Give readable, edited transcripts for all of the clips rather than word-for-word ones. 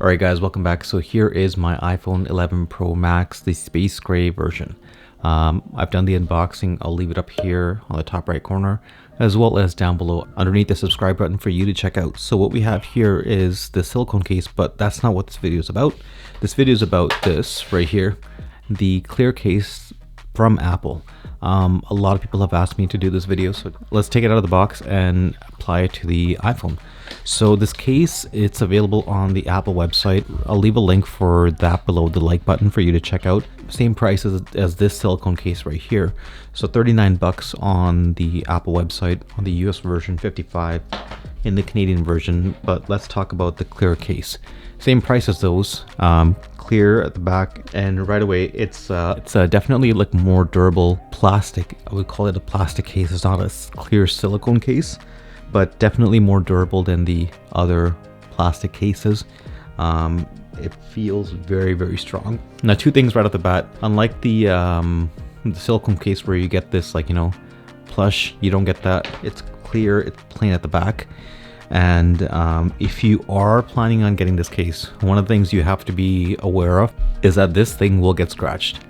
Alright guys, welcome back. So here is my iPhone 11 Pro Max, the space gray version. I've done the unboxing. I'll leave it up here on the top right corner, as well as down below underneath the subscribe button for you to check out. So what we have here is the silicone case, but that's not what this video is about. This video is about this right here, the clear case from Apple. A lot of people have asked me to do this video, so let's take it out of the box and apply it to the iPhone. So this case, it's available on the Apple website. I'll leave a link for that below the like button for you to check out. Same price as this silicone case right here. So 39 bucks on the Apple website, on the US version, 55 in the Canadian version. But let's talk about the clear case. Same price as those, clear at the back, and right away it's definitely like more durable plastic. I would call it a plastic case. It's not a clear silicone case, but definitely more durable than the other plastic cases. It feels very, very strong. Now, two things right off the bat. Unlike the silicone case where you get this, like, you know, plush, you don't get that. It's clear, it's plain at the back. And if you are planning on getting this case, one of the things you have to be aware of is that this thing will get scratched.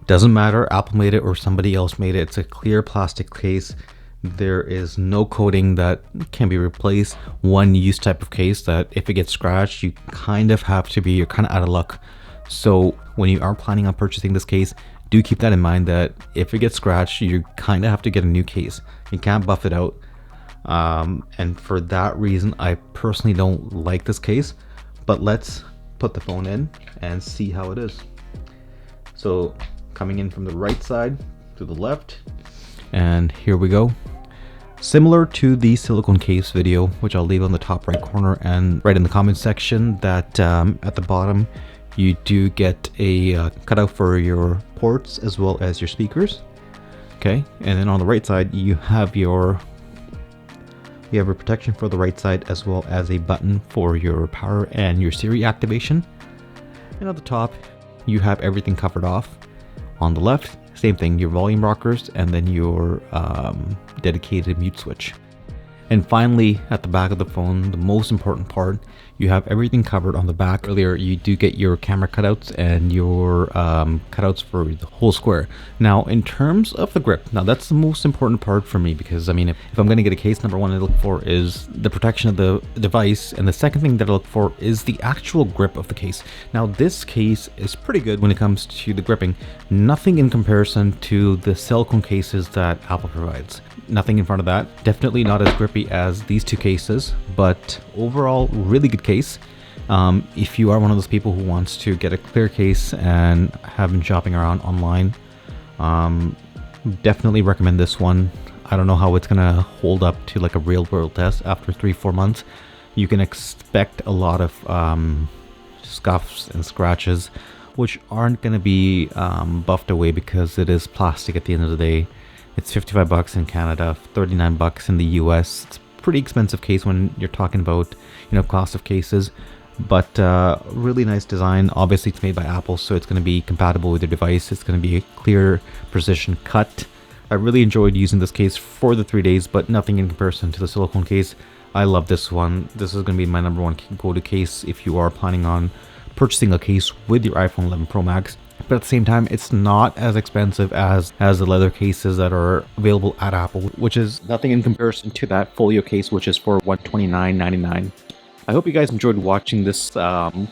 Doesn't matter, Apple made it or somebody else made it. It's a clear plastic case. There is no coating that can be replaced. One use type of case that if it gets scratched, you kind of have to be, you're kind of out of luck. So when you are planning on purchasing this case, do keep that in mind that if it gets scratched, you kind of have to get a new case. You can't buff it out. And for that reason, I personally don't like this case, but let's put the phone in and see how it is. So coming in from the right side to the left, and here we go. Similar to the silicone case video, which I'll leave on the top right corner and right in the comment section, that at the bottom you do get a cutout for your ports as well as your speakers. Okay, and then on the right side you have a protection for the right side, as well as a button for your power and your Siri activation. And at the top you have everything covered off. On the left, same thing, your volume rockers and then your dedicated mute switch. And finally, at the back of the phone, the most important part, you have everything covered on the back. Earlier, you do get your camera cutouts and your cutouts for the whole square. Now, in terms of the grip, now that's the most important part for me, because I mean, if I'm going to get a case, number one I look for is the protection of the device, and the second thing that I look for is the actual grip of the case. Now, this case is pretty good when it comes to the gripping. Nothing in comparison to the silicone cases that Apple provides. Nothing in front of that. Definitely not as grippy as these two cases, but overall really good case. If you are one of those people who wants to get a clear case and have been shopping around online, definitely recommend this one. I don't know how it's gonna hold up to like a real world test after 3-4 months. You can expect a lot of scuffs and scratches, which aren't gonna be buffed away because it is plastic at the end of the day. It's 55 bucks in Canada, 39 bucks in the US. It's a pretty expensive case when you're talking about, you know, cost of cases, but really nice design. Obviously it's made by Apple, so it's going to be compatible with your device. It's going to be a clear precision cut. I really enjoyed using this case for the 3 days, but nothing in comparison to the silicone case. I love this one. This is going to be my number one go-to case if you are planning on purchasing a case with your iPhone 11 Pro Max. But at the same time, it's not as expensive as the leather cases that are available at Apple, which is nothing in comparison to that folio case, which is for $129.99. I hope you guys enjoyed watching this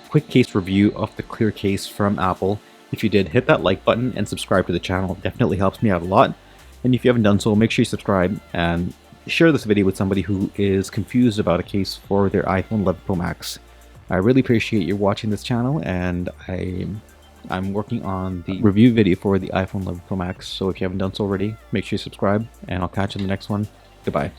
quick case review of the clear case from Apple. If you did, hit that like button and subscribe to the channel. It definitely helps me out a lot. And if you haven't done so, make sure you subscribe and share this video with somebody who is confused about a case for their iPhone 11 Pro Max. I really appreciate you watching this channel, and I'm working on the review video for the iPhone 11 Pro Max, so if you haven't done so already, make sure you subscribe, and I'll catch you in the next one. Goodbye.